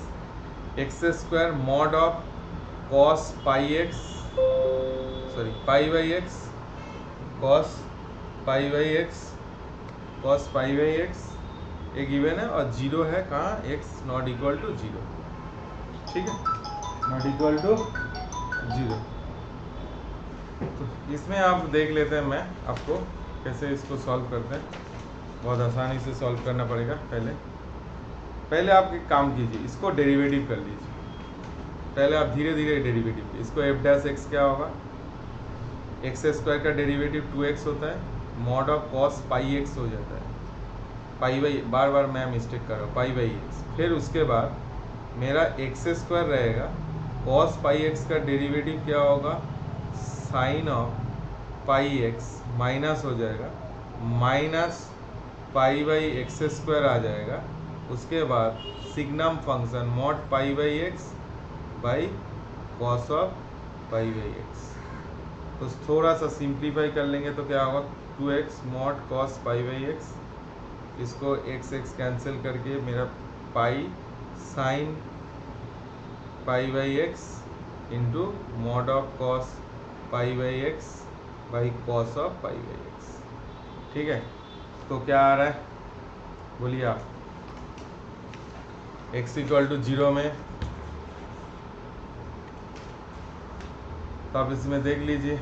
x² mod of cos πx, sorry π/x, cos π/x, cos π/x एक गिवन है और 0 है कहाँ, x ≠ = 0, ठीक है, ≠ 0। तो इसमें आप देख लेते हैं, मैं आपको कैसे इसको सॉल्व करते हैं, बहुत आसानी से सॉल्व करना पड़ेगा। पहले आप एक काम कीजिए, इसको डेरिवेटिव कर लीजिए, पहले आप धीरे धीरे डेरिवेटिव, इसको f' क्या होगा, x² का डेरिवेटिव 2x होता है, mod of cos πx हो जाता है, बार मैं मिस्टेक कर रहा हूँ, π/x, फिर उसके बाद मेरा x² रहेगा, cos πx का डेरिवेटिव क्या होगा, sin of πx माइनस हो जाएगा, माइनस π/x² आ जाएगा, उसके बाद signum function mod π/x by cos of π/x, तो थोड़ा सा सिंप्लीफाई कर लेंगे तो क्या होगा, 2x mod cos π/x, इसको x कैंसिल करके मेरा pi sine π/x into mod of cos π/x by cos of π/x, ठीक है। तो क्या आ रहा है बोलिए आप, x इक्वल टू 0 में, तो आप इसमें देख लीजिए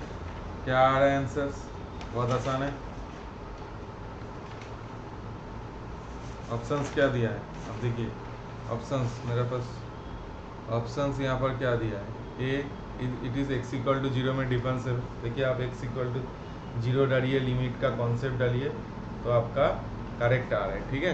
क्या आ रहा है आंसर्स, बहुत आसान है। ऑप्शंस क्या दिया है, अब देखिए ऑप्शंस मेरे पास, ऑप्शंस यहाँ पर क्या दिया है, a it is x equal to 0 में डिफरेंशियल, देखिए आप x इक्वल टू 0 डालिए, लिमिट का कॉन्सेप्ट डालिए, तो आपका करेक्ट आ रहा है, ठीक है।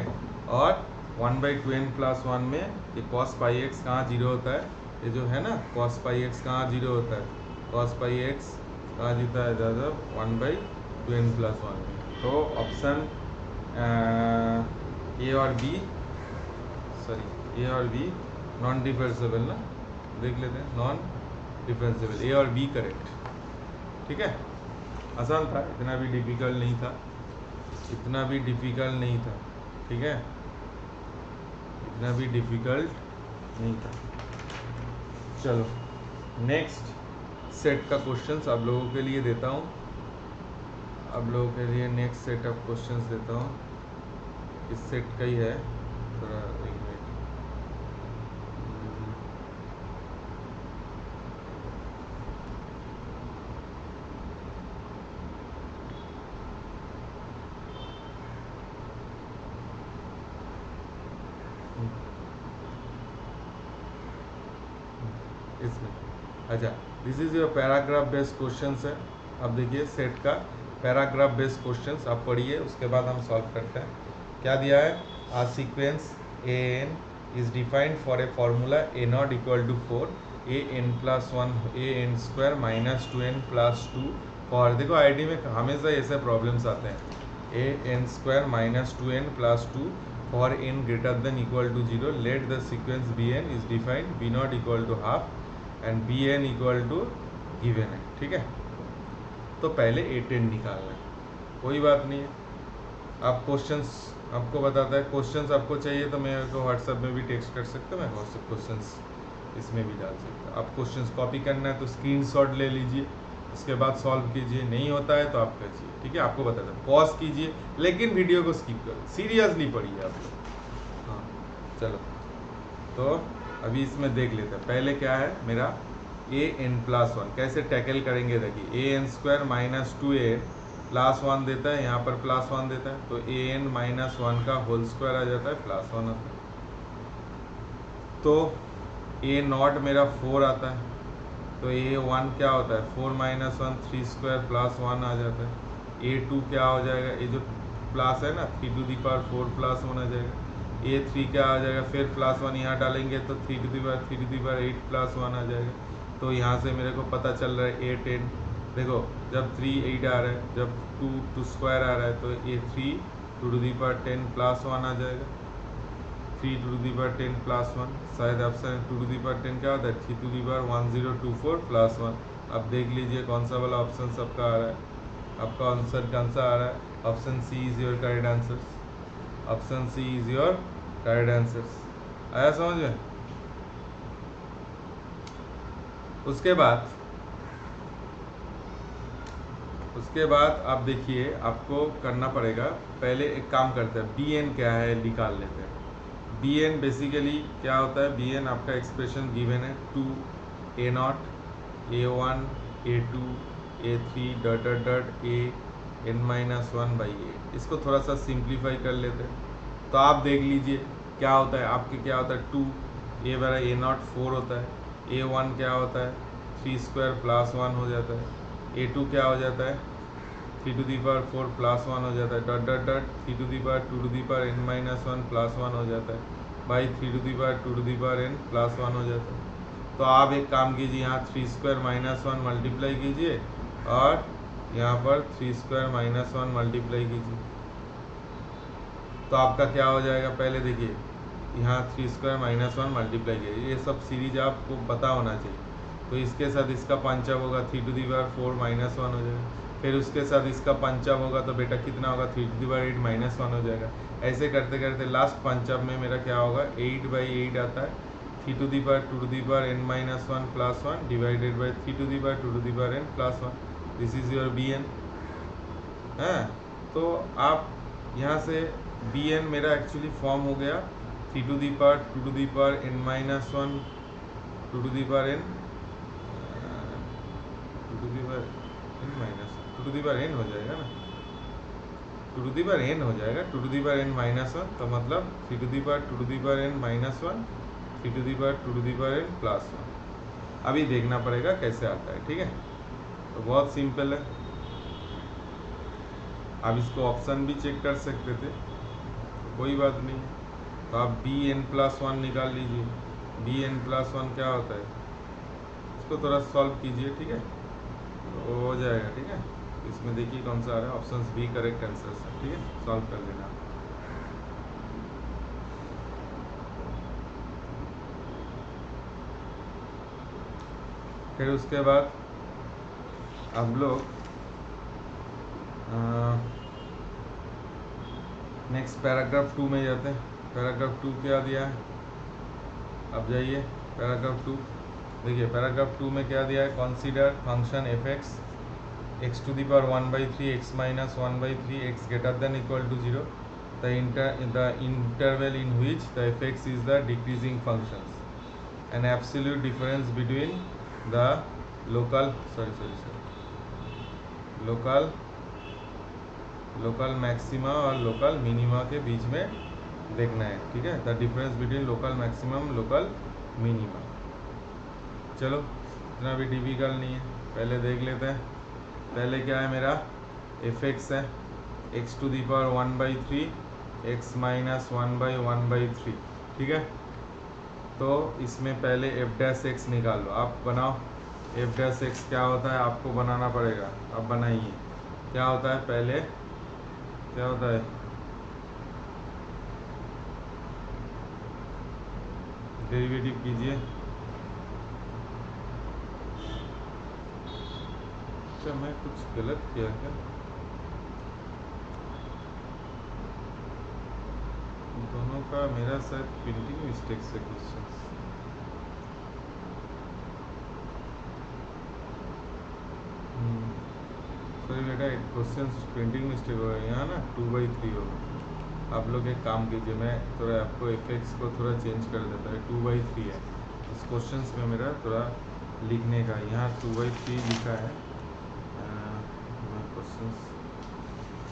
और 1/2n प्लस 1 में ये cos पाई x कहाँ 0 होता है, ये जो है ना cos पाई x कहाँ 0 होता है, cos पाई x कहाँ जीता है ज़्यादा 1/2n प्लस 1 में। तो ऑप्शन ए और बी, सॉरी ए और बी नॉन डिफरेंशिएबल ना, देख लेते हैं, नॉन डिफरेंशिएबल, ए और बी करेक्ट, ठीक है। आसान था, इतना भी डिफिकल्ट नहीं था, इतना भी डिफिकल्ट नहीं था, ठीक है, इतना भी डिफिकल्ट नहीं था। चलो नेक्स्ट सेट का क्वेश्चंस आप लोगों के लिए देता हूँ, आप लोगों के लिए नेक्स्ट सेट ऑफ क्वेश्चंस देता हूँ, इस सेट का ही है, थोड़ा एक मिनट, इसमें अच्छा, this is your paragraph based questions है। अब देखिए सेट का पैराग्राफ बेस्ड क्वेश्चंस आप पढ़िए, उसके बाद हम सॉल्व करते हैं। क्या दिया है, a sequence a n is defined for a formula a naught equal to 4 a n plus 1 a n square minus 2n plus 2 for, देखो आईडी में हमेशा ऐसे प्रॉब्लम्स आते हैं, a n square minus 2n plus 2 for n greater than equal to 0, let the sequence b n is defined b naught equal to half and b n equal to given है, ठीक है। तो पहले A10 निकालना है, कोई बात नहीं है, आप क्वेश्चंस आपको बताता है, क्वेश्चंस आपको चाहिए तो मेरे को व्हाट्सएप में भी टेक्स्ट कर सकते हो, मैं व्हाट्सएप क्वेश्चंस इसमें भी डाल सकता हूँ। आप क्वेश्चंस कॉपी करना है तो स्क्रीनशॉट ले लीजिए, उसके बाद सॉल्व कीजिए, नहीं होता है तो आप कीजिए, ठीक है। आपको बताता है, पॉज कीजिए लेकिन वीडियो को स्किप करो, सीरियसली पढ़िए आप लोग। हाँ चलो, तो अभी इसमें देख लेते हैं, पहले क्या है मेरा ए एन प्लस 1, कैसे टैकल करेंगे, देखिए a n square minus 2a plus 1 देता है, यहाँ पर प्लस 1 देता है, तो ए एन माइनस 1 का होल स्क्वायर आ जाता है, प्लस 1 आता है। तो ए नॉट मेरा 4 आता है, तो ए 1 क्या होता है 4 माइनस 1 3 स्क्वायर प्लस 1 आ जाता है। ए 2 क्या हो जाएगा, ये जो प्लस है ना 3 टू दी पावर 4 प्लस 1 आ जाएगा। ए 3 क्या आ जाएगा, फिर प्लस 1 यहाँ डालेंगे तो 3 टू दी पावर 8 प्लस 1 आ जाएगा। तो यहाँ से मेरे को पता चल रहा है ए 10, देखो जब 3 8 आ रहा है, जब 2 स्क्वायर आ रहा है, तो ए 3 2 टू दी पावर 10 प्लस 1 आ जाएगा, 3 टू दी पावर 10 प्लस 1, शायद ऑप्शन 2 टू दी पावर 10 क्या होता है 3 टू दी पावर 1024 प्लस 1। अब देख लीजिए कौन सा वाला ऑप्शन सबका आ रहा है, आपका आंसर कौन सा आ रहा है, option C is your correct answer, option C is your correct answer. आया समझ में। उसके बाद आप देखिए आपको करना पड़ेगा, पहले एक काम करते हैं, बी एन क्या है निकाल लेते हैं। बी एन बेसिकली क्या होता है, बी एन आपका एक्सप्रेशन गिवन है 2 a naught A1 A2 A3 dot dot dot a n minus 1/8, इसको थोड़ा सा सिंप्लीफाई कर लेते हैं। तो आप देख लीजिए क्या होता है, आपके क्या होता है 2 ए बरा ए नॉट 4 होता है, A1 क्या होता है 3 स्क्वायर प्लस 1 हो जाता है, A2 क्या हो जाता है 3 टू दी पावर 4 प्लस 1 हो जाता है, dot dot dot 3 to the power 2 to the power n minus 1 plus 1 हो जाता है, by 3 to the power 2 to the power n plus 1 हो जाता है। तो आप एक काम कीजिए, यहाँ 3 स्क्वायर माइनस 1 मल्टीप्लाई कीजिए और यहाँ पर 3 स्क्वायर माइनस 1 मल्टीप्लाई कीजिए, तो आपका क्या हो जाएगा, पहले देखिए यहाँ 3 स्क्वायर माइनस 1 मल्टीप्लाई कीजिए, ये सब सीरीज आपको पता होना चाहिए। तो इसके साथ इसका पंचअप होगा 3 टू दी पावर 4 माइनस 1 हो जाएगा, फिर उसके साथ इसका पंचअप होगा तो बेटा कितना होगा 3 टू दी पावर 8 माइनस 1 हो जाएगा। ऐसे करते करते लास्ट पंचअप में मेरा क्या होगा 8/8 आता है, 3 to the power 2 to the power n minus 1 plus 1 divided by 3 to the power 2 to the power n plus 1, this is your b n. हाँ तो आप यहाँ से बी एन मेरा एक्चुअली फॉर्म हो गया 3 to the power 2 to the power n minus 1 2 to the power n 2 to the power n minus 2 to the power n हो जाएगा ना, 2 टू दी पावर n हो जाएगा, 2 to the power n minus 1, तो मतलब 3 to the power 2 to the power n minus 1 3 to the power 2 to the power n plus 1। अभी देखना पड़ेगा कैसे आता है, ठीक है। तो बहुत सिंपल है, आप इसको ऑप्शन भी चेक कर सकते थे, तो कोई बात नहीं। तो आप बी एन प्लस 1 निकाल लीजिए, बी एन प्लस 1 क्या होता है, इसको थोड़ा सॉल्व कीजिए, ठीक है, तो हो जाएगा, ठीक है। इसमें देखिए कौन सा आ रहा है, ऑप्शंस बी करेक्ट आंसर है, ठीक है, सॉल्व कर लेना। फिर उसके बाद अब लोग नेक्स्ट पैराग्राफ 2 में जाते हैं। पैराग्राफ 2 क्या दिया है, अब जाइए पैराग्राफ 2, देखिए पैराग्राफ 2 में क्या दिया है, consider function f x to the power 1/3 x minus 1/3 x greater than equal to 0 the interval in which the fx is the decreasing functions, an absolute difference between the local maxima और local minima के बीच में देखना है, ठीक है, the difference between local maximum local minima. चलो इतना भी डिफिकल्ट नहीं है, पहले देख लेते हैं। पहले क्या है मेरा, एफ एक्स है x to the power 1/3 x minus 1/1/3, ठीक है। तो इसमें पहले एफ डैश एक्स निकाल लो, आप बनाओ। एफ डैश एक्स क्या होता है आपको बनाना पड़ेगा, अब बनाइए। क्या होता है पहले, क्या होता है, डेरिवेटिव कीजिए। अच्छा मैं कुछ गलत किया क्या, दोनों का मेरा शायद प्रिंटिंग मिस्टेक से क्वेश्चन, सॉरी बेटा, क्वेश्चन प्रिंटिंग मिस्टेक हो गया यहाँ ना, 2/3 होगा। आप लोग एक काम कीजिए, मैं थोड़ा आपको एफ एक्स को थोड़ा चेंज कर देता है, 2/3 है इस क्वेश्चन में मेरा थोड़ा लिखने का, यहाँ 2/3 लिखा है। मैं क्वेश्चन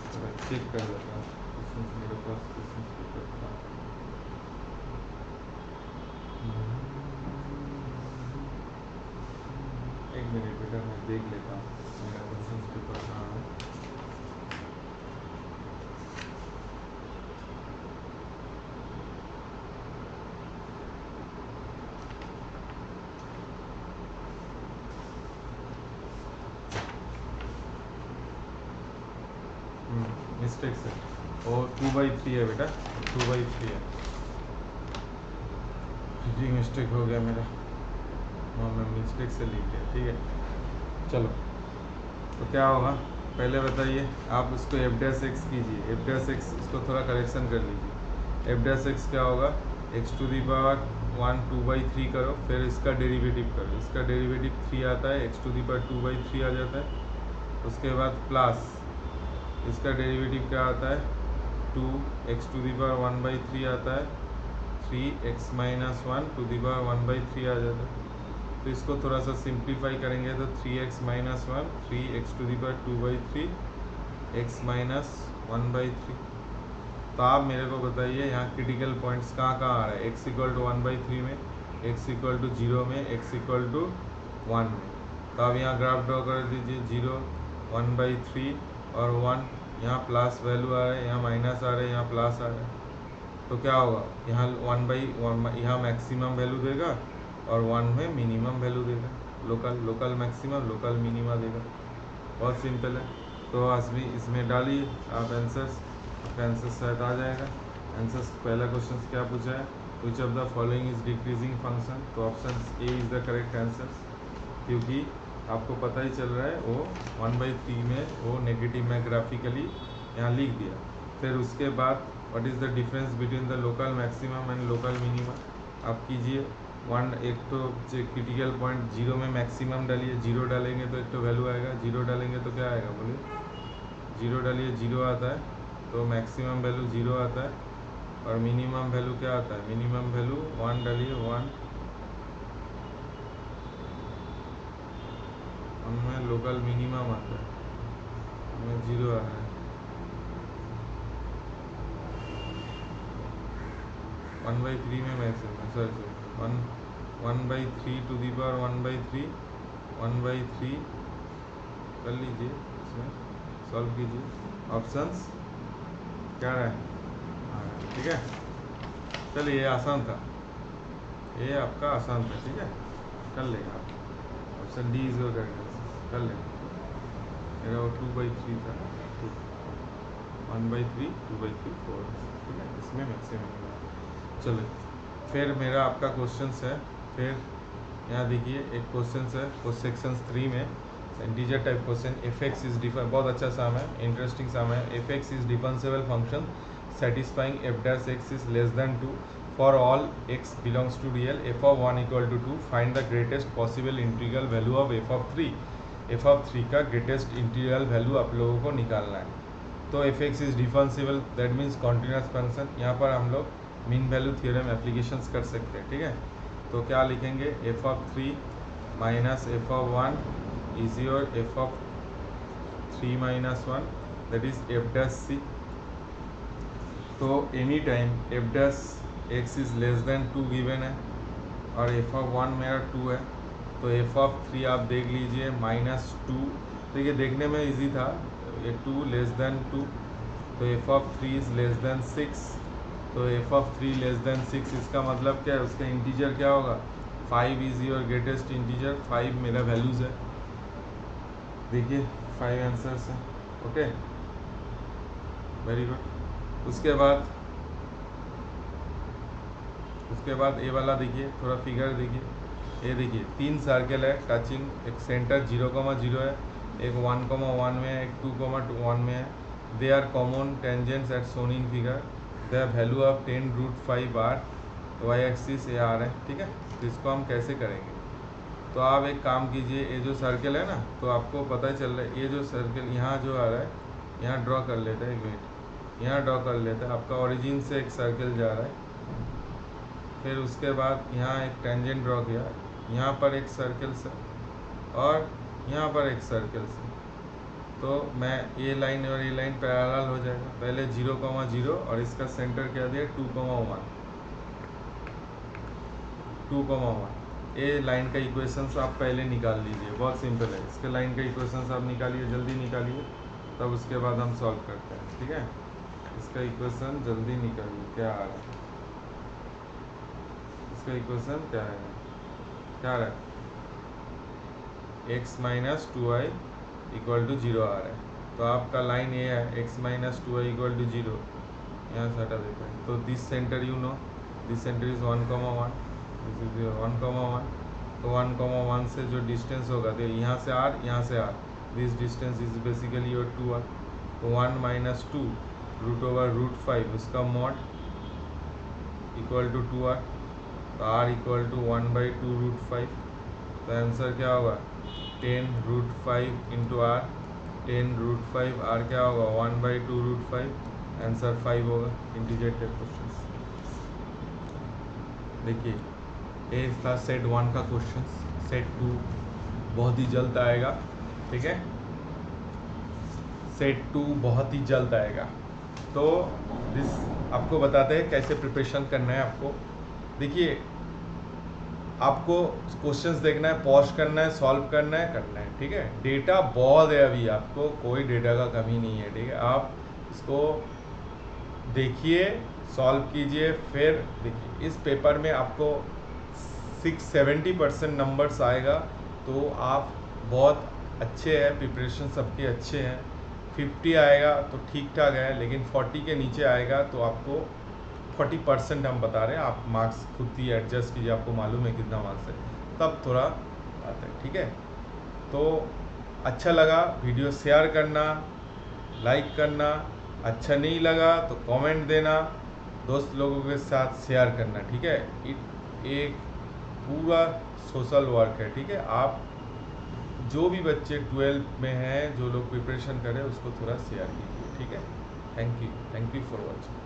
थोड़ा चेक कर लेता हूँ, क्वेश्चन मेरे पास क्वेश्चन पेपर था। एक मिनट बेटा मैं देख लेता हूँ मेरा क्वेश्चन पेपर कहाँ है। मिस्टेक से, और 2/3 है बेटा, 2/3 है, जी मिस्टेक हो गया मेरा, हाँ मैं मिस्टेक से लिख दिया, ठीक है। चलो तो क्या होगा, पहले बताइए आप उसको एफ डैश एक्स कीजिए, एफ डैश एक्स इसको थोड़ा करेक्शन कर लीजिए। एफ डैश एक्स क्या होगा, एक्स टू दी पावर 1 2/3 करो, फिर इसका डेरिवेटिव करो, इसका डेरिवेटिव 3 आता है, एक्स टू दी पावर 2/3 आ जाता है। उसके बाद प्लस इसका डेरिवेटिव क्या आता है, 2 एक्स टू दी पावर 1/3 आता है, 3 x minus 1 to the power 1/3 आ जाता है। तो इसको थोड़ा सा सिंप्लीफाई करेंगे तो 3x minus 1 3x to the power 2/3 x minus 1/3। तो आप मेरे को बताइए यहाँ क्रिटिकल पॉइंट्स कहाँ कहाँ आ रहा है, x इक्वल टू 1/3 में, x इक्वल टू 0 में, x इक्वल टू 1 में। तो आप यहाँ ग्राफ ड्रॉ कर दीजिए, 0 1/3 और 1, यहाँ प्लस वैल्यू आ रहा है, यहाँ माइनस आ रहा है, यहाँ प्लस आ रहा है। तो क्या होगा, यहाँ 1/1 यहाँ मैक्सिमम वैल्यू देगा और 1 में मिनिमम वैल्यू देगा, लोकल मैक्सिमम लोकल मिनिमा देगा, बहुत सिंपल है। तो आज भी इसमें डालिए आप आंसर्स, आपका आंसर शायद आ जाएगा। आंसर्स पहला क्वेश्चन क्या पूछा है, which of the following is decreasing function, तो option A is the correct answer, क्योंकि आपको पता ही चल रहा है वो 1/3 में वो नेगेटिव में ग्राफिकली यहाँ लिख दिया। फिर उसके बाद what is the difference between the local maximum and local minima, आप कीजिए। एक तो क्रिटिकल पॉइंट 0 में मैक्सिमम डालिए, 0 डालेंगे तो एक तो वैल्यू आएगा, 0 डालेंगे तो क्या आएगा बोलिए, 0 डालिए 0 आता है, तो मैक्सिमम वैल्यू 0 आता है और मिनिमम वैल्यू क्या आता है, मिनिमम वैल्यू 1 डालिए, 1 में लोकल मिनिमम आता है, में 0 आ रहा है, 1/3 में maximum, sorry 1/3 to the power 1/3 1/3 कर लीजिए, इसमें सॉल्व कीजिए, ऑप्शंस क्या रहा है, ठीक है। चलिए ये आसान था, ये आपका आसान था, ठीक है, कर लेगा आप। ऑप्शन डी इज योर कर लेगा, मेरा वो 2/3 था, 1/3 2/3 4, ठीक है, इसमें मैक्सिमम। चलो फिर मेरा आपका क्वेश्चन है, फिर यहाँ देखिए एक क्वेश्चन है सेक्शन 3 में, integer type question, F x is different, बहुत अच्छा साम है, इंटरेस्टिंग साम है। F x is differentiable function satisfying f dash x is less than 2 for all x belongs to real, f of 1 equal to 2, find the greatest possible integral value of f of 3। f of 3 का greatest integral value आप लोगों को निकालना है। तो f x is differentiable, that means continuous function। यहाँ पर हम लोग मीन वैल्यू थ्योरम एप्लीकेशंस कर सकते हैं, ठीक है। तो क्या लिखेंगे, f of 3 minus f of 1 is your f of 3 minus 1, that is f dash c। तो any time F dash x is less then 2 given है और एफ ऑफ 1 मेरा 2 है, तो एफ ऑफ 3 आप देख लीजिए -2, तो ये देखने में इजी था, ये 2 लेस देन 2, तो F of 3 is less then 6, तो एफ ऑफ 3 लेस देन 6 इसका मतलब क्या है, उसका इंटीजर क्या होगा, 5 इज योर ग्रेटेस्ट इंटीजर, 5 मेरा वैल्यूज है, देखिए 5 आंसर्स हैं, ओके, वेरी गुड। उसके बाद ए वाला देखिए, थोड़ा फिगर देखिए, ये देखिए 3 सर्कल है टचिंग, एक सेंटर 0,0 है, एक 1,1 में है, एक 2,1 में है, they are common tangents at shown in figure, the value of 10√5 are, y axis ये आर है, ठीक है। तो इसको हम कैसे करेंगे, तो आप एक काम कीजिए, ये जो सर्कल है ना, तो आपको पता चल रहा है, ये जो सर्कल यहाँ जो आ रहा है, यहाँ ड्रॉ कर लेते हैं, एक मिनट, यहाँ ड्रॉ कर लेते हैं, आपका ओरिजिन से एक सर्कल जा रहा है, फिर उसके बाद यहाँ एक टेंजेंट ड्रॉ किया, यहाँ पर एक सर्कल से और यहाँ पर एक सर्कल से, तो मैं ये लाइन और ये लाइन पैरेलल हो जाएगा, पहले 0,0 और इसका सेंटर क्या दिया 2,1, ये लाइन का इक्वेशंस आप पहले निकाल लीजिए, बहुत सिंपल है, इसके लाइन का इक्वेशंस आप निकालिए, जल्दी निकालिए, तब उसके बाद हम सॉल्व करते हैं, ठीक है। इसका इक्वेशन जल्दी निकालिए, क्या आ रहा है, इसका इक्वेशन क्या है, क्या आ रहा है, x - 2y = 0 आ रहा है, तो आपका लाइन ये है, x - 2y = 0, यहाँ से हटा देते हैं, तो this centre you know, this centre is 1,1, this is 1,1, तो 1,1 से जो डिस्टेंस होगा, तो यहाँ से r, यहाँ से r, this distance is basically your 2r, तो 1 - 2 √5 उसका मॉड इक्वल टू 2r, तो r इक्वल टू 1/2 √5, तो आंसर क्या होगा 10√5 इंटू r, 10√5, r क्या होगा 1/2 √5, आंसर 5 होगा। इंटीजर टाइप क्वेश्चन देखिए, ये था सेट 1 का क्वेश्चन, सेट 2 बहुत ही जल्द आएगा, ठीक है, सेट 2 बहुत ही जल्द आएगा। तो दिस आपको बताते हैं कैसे प्रिपरेशन करना है आपको। देखिए, आपको क्वेश्चंस देखना है, पॉज करना है, सॉल्व करना है, ठीक है। डेटा बहुत है, अभी आपको कोई डेटा का कमी नहीं है, ठीक है। आप इसको देखिए, सॉल्व कीजिए, फिर देखिए इस पेपर में आपको 70% नंबर्स आएगा, तो आप बहुत अच्छे हैं, प्रिपरेशन सबके अच्छे हैं। 50 आएगा तो ठीक ठाक है, लेकिन 40 के नीचे आएगा तो आपको 40% हम बता रहे हैं, आप मार्क्स खुद ही एडजस्ट कीजिए, आपको मालूम है कितना मार्क्स है, तब थोड़ा आता है, ठीक है। तो अच्छा लगा वीडियो शेयर करना, लाइक करना, अच्छा नहीं लगा तो कमेंट देना, दोस्त लोगों के साथ शेयर करना, ठीक है। एक पूरा सोशल वर्क है, ठीक है। आप जो भी बच्चे 12th में हैं, जो लोग प्रिपरेशन करें, उसको थोड़ा शेयर कीजिए, ठीक है। Thank you for watching.